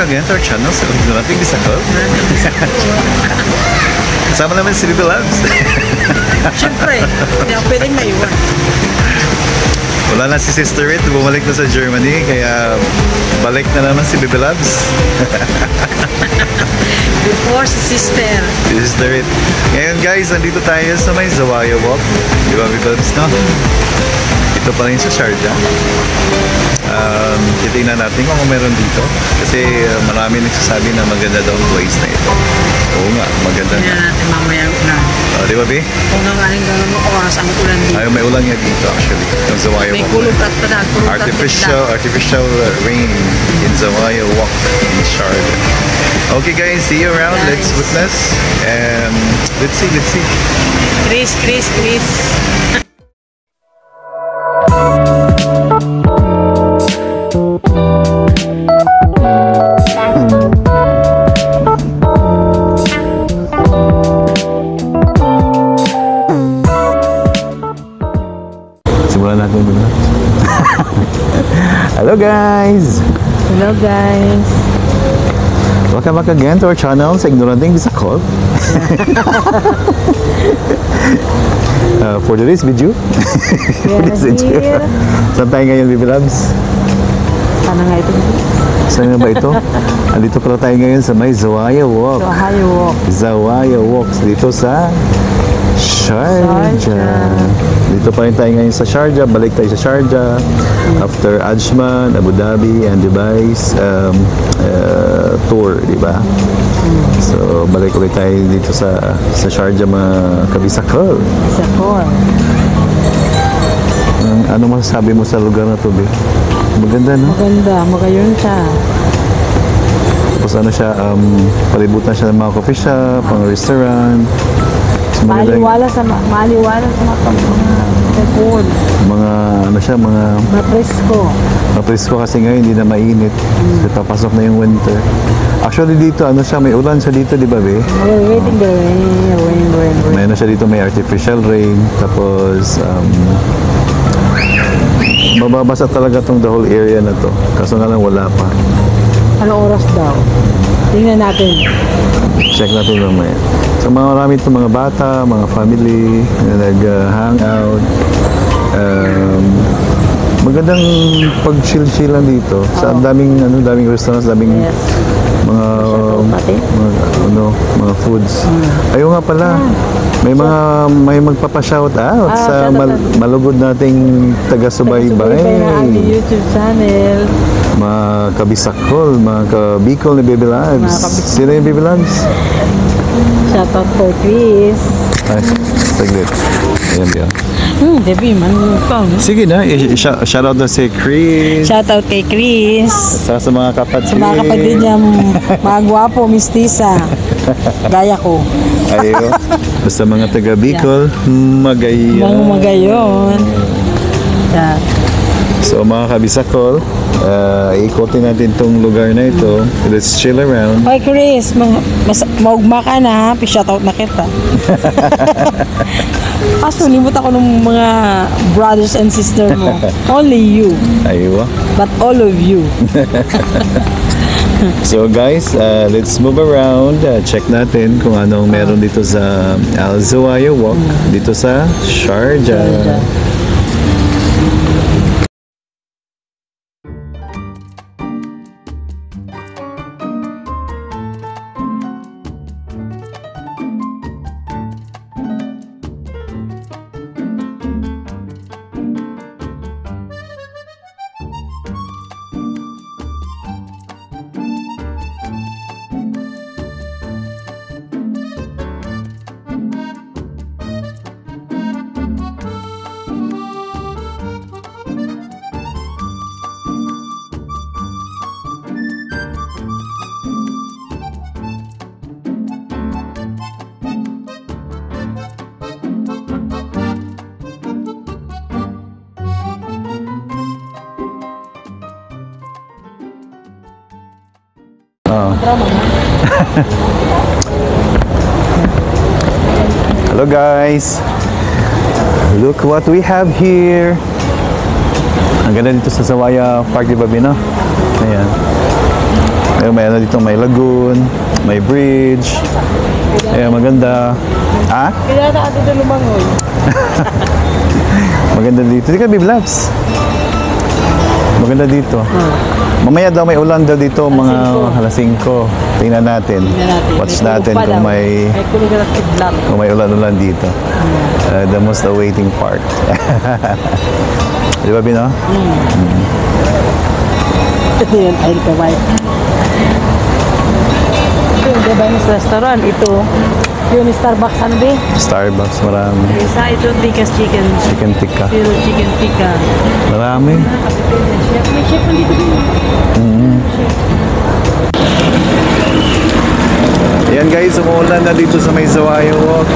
again to our channel sa Ignoranting Bisakol. Kasama naman si Bibi Labs. Siyempre, hindi ako pwedeng maiwan. Wala na si Sister Rit, bumalik na sa Germany, kaya balik na naman si Bibi Labs. Before si Sister. Si Sister Rit. Ngayon guys, nandito tayo sa may Zawaya Walk. Di ba Bibi Labs, no? Ito pa rin sa Sharjah. Titignan natin kung meron dito kasi marami nagsasabi na maganda daw ang place na ito. Oo nga, maganda Tingnan na. natin mamaya ulan. Di ba, Bi? Kung nangaling gano'n mo oras ang ulan dito. Ay, may ulan nga dito actually. Yung Zawaya May Walk. kulog at kulog at Artificial rain in Zawaya Walk in Sharjah. Okay guys, see you around. Nice. Let's witness. Let's see. Chris. Simulan natin dito. Hello guys! Hello guys. Welcome back again to our channel sa Ignoranting Bisakol. For today's video. Saan tayo ngayon, Bibi Labs? Sana nga ito? Saan nga ba ito? Andito pala tayo ngayon sa may Zawaya Walk. Zawaya Walk. Dito sa Sharjah. Dito pa rin tayo ngayon sa Sharjah. Balik tayo sa Sharjah. After Ajman, Abu Dhabi, and Dubai's tour, di ba? So, balik ulit tayo dito sa Sharjah, mga kabisakol. Ano masasabi mo sa lugar na to, Bi? Maganda, no? Maganda, magayon siya. Tapos ano siya, palibutan siya ng mga coffee shop, mga restaurant. Maaliwala sa mga food. Mga ano siya, mga presko kasi ngayon hindi na mainit. Kasi papasok na yung winter. Actually dito, ano siya, may ulan siya dito, di ba, Be? Waiting the rain. May ano siya dito, may artificial rain. Tapos, mababasa talaga tong the whole area na to. Kaso nga lang wala pa. Anong oras daw? Tingnan natin. Check natin mamaya. So marami itong mga bata, mga family na nag-hangout. Magandang pag-chill-chill lang dito. Sa daming restaurants, daming mga foods. Ayun nga pala. May magpapa-shout out sa malugod nating taga-subaybay. YouTube channel. Mga kabisakol, mga kabikol ni Bibi Labs. Sino yung Bibi Labs? Shoutout for Chris. Ay, saglit. Ayan diyan. Debbie, manupang. Sige na, shoutout na si Chris. Shoutout kay Chris. Sa mga kapatid. Sa mga kapatid niya, mga gwapo, mistisa. Gaya ko. Ayo. Basta mga taga Bicol, magayon. Mga magayon. Yeah. So mga kabisakol, ikotin natin tong lugar na ito. Let's chill around. Hi Chris, maugma ka na ha, shoutout na kita. Kaso limot ako ng mga brothers and sister mo. Only you. Aywa. But all of you. So guys, let's move around. Check natin kung anong meron dito sa Al Zawaya Walk, dito sa Sharjah. Hello guys, look what we have here. Ang ganda dito sa Zawaya Park, di ba, Bino? Ayan. May ano dito, may lagoon, may bridge. Ayan, maganda. Ah? Kaya na ato doon lumangoy. Maganda dito. Hindi ka, Biblabs. Maganda dito. Mamaya daw may ulan daw dito, mga alas 5. Tingnan natin. Watch natin kung may ulan-ulan dito. The most awaiting part. Di ba, Bino? Ito yun, ay kaway. Ito yung Lebanese restaurant. Ito, yung Starbucks, ano ba? Starbucks, marami. Isa, ito, Tikas Chicken. Chicken tikka. Pero chicken tikka. Marami. Chef, may chef nandito din. Ayan guys, umuulan na dito sa may Zawayo Walk.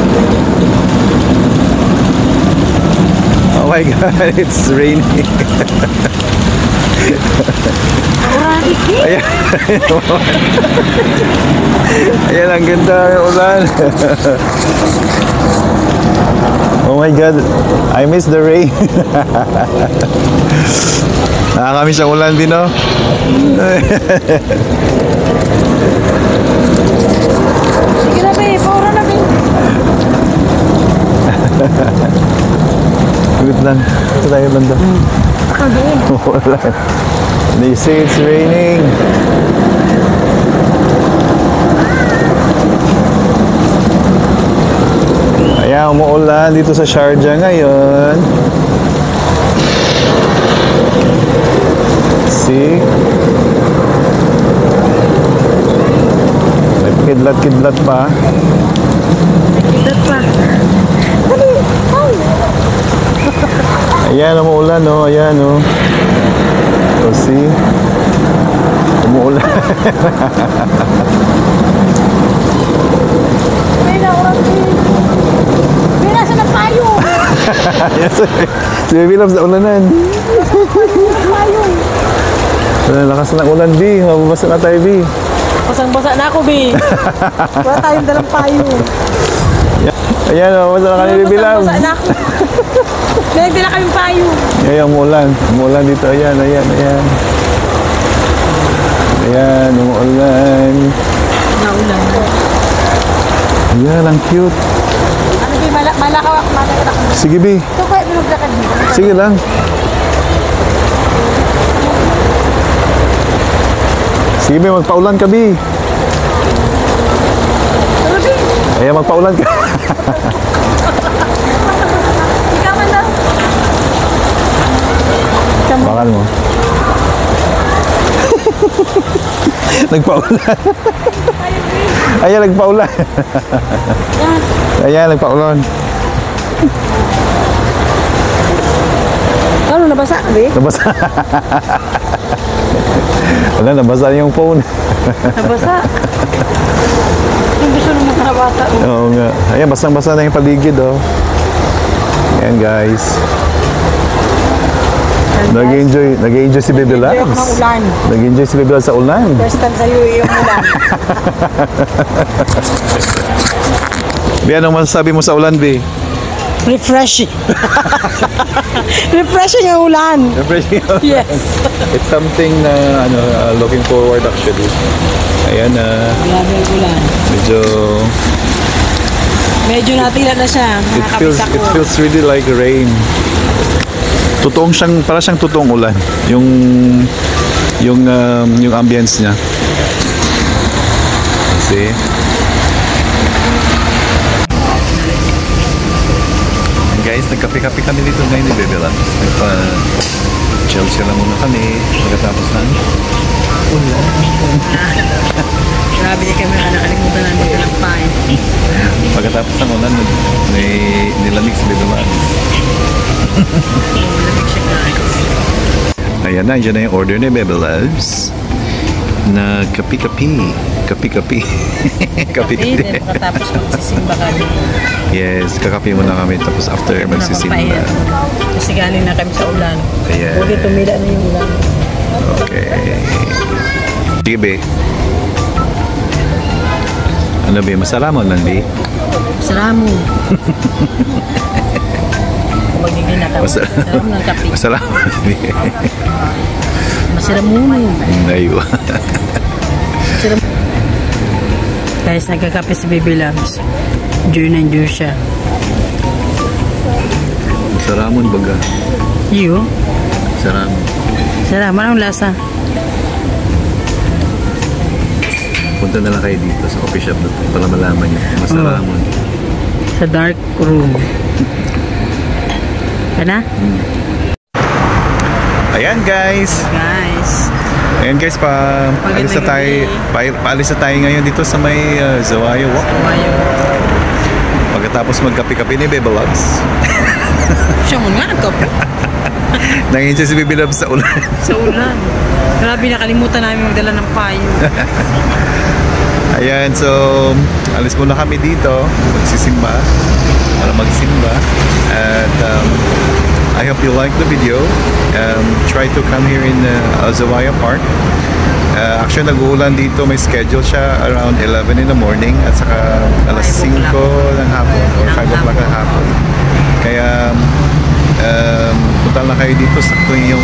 Oh my God, it's raining. Ayan. Ayan, ang ganda ng ulan. Oh my God, I miss the rain. Nakakamiss ang ulan din, no? Sige na, babe. Paura na, babe. Wait lang. Ito tayo banda. Wala. They say it's raining. Ayan, umuulan dito sa Sharjah ngayon. See? May kidlat-kidlat pa. Kidlat pa. Dali. Ay. Ayan, umuulan, no? Ayan, no? So, see? Umuulan. May naurang din. May nasa ng payo. Yes, si Baby Loves na ulanan. Payo. Lakas ng ulan, B. Mababasa na tayo, B. Basang-basa na ako, B. Wala tayong dalang payo. Ayan, mababasa na ka ni Baby Loves. Basang-basa na ako. May nagdala kaming payo. Ayan, umuulan. Umuulan dito. Ayan, ayan, ayan. Ayan, umuulan. Naulan. Ayan, ang cute. Ano, B? Malakaw ako. Malakaw ako. Sige, B. Ito ko, binuglakan dito. Sige lang. Sige, B. Magpaulan ka, B. Ano, B? Ayan, magpaulan ka. Ikaw man daw. Bakal mo. Nagpaulan. Ayan, nagpaulan. Yan. Ayan, nagpaulan. Ano, nabasa ka, B? Nabasa. Wala, nabasa yung phone. Nabasa. Yung gusto ng mga bata. Oo nga. Ayan, basang-basa na yung paligid, oh. Ayan, guys. Nag-enjoy si Baby Enjoy ako Loves. ng ulan. Nag-enjoy si Baby Loves sa ulan. First time sa'yo yung ulan. Bi, anong masasabi mo sa ulan, Bi? Refreshing. Refreshing ang ulan. Refreshing. Yes. It's something na looking forward actually. Ayan na. Grabe ang ulan. Medyo natila na siya. It feels really like rain. Para siyang totoong ulan. Yung ambience niya. See? And guys, nagkape-kape kami dito ngayon ni Baby Loves. Nagpa-Chelsea lang muna kami pagkatapos ng ulan. Grabe niya kami nakalimutan namin ito ng pain. Pagkatapos ng ulan, may nilamig si Baby Loves. Lamig siya guys. Ayan na, dyan na yung order ni Baby Loves. Na kapi-kapi. Kapi-kapi. Kape, then tapos magsisimba kami. Yes, kakapi muna kami tapos after magsisimba. Kasi galing na kami sa ulan. Ayan. Huwag tumila na yung ulan. Okay. Sige, Be. Ano, Be? Masalamon man, Be? Salamu. Magiging na kami. Masarap ng kape. Masalamon, Be. Masaramuno. Aywa. Guys, nagkakape si Baby Loves. Enjoy na enjoy siya. Saramon baga. Iyo? Saramon. Sarama, anong lasa? Punta na lang kayo dito sa coffee shop na to para malaman nyo. Masaramon. Sa dark room. Ano? Ayan guys. Guys. Ayan guys, paalis na tayo, paalis na tayo ngayon dito sa may Zawayo Walk. Zawayo. Pagkatapos magkape-kape ni Bebe Loves. Siya mo nga nagkape. Nanginsin si Bebe Loves sa ulan. Sa ulan. Grabe, nakalimutan namin magdala ng payo. Ayan, so alis muna kami dito. Magsisimba. Para magsimba. At I hope you like the video. Try to come here in Azawaya Park. Actually, nag-uulan dito. May schedule siya around 11 in the morning at saka alas 5 ng hapon or 5 o'clock ng hapon. Kaya punta na kayo dito sakto yung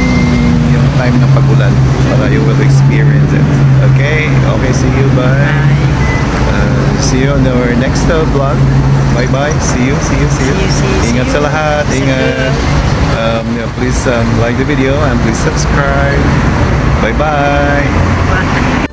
time ng pag-ulan para you will experience it. Okay? Okay, see you. Bye. See you on our next vlog. Bye-bye. See you. Ingat sa lahat. Ingat. Please like the video and please subscribe. Bye-bye. Bye.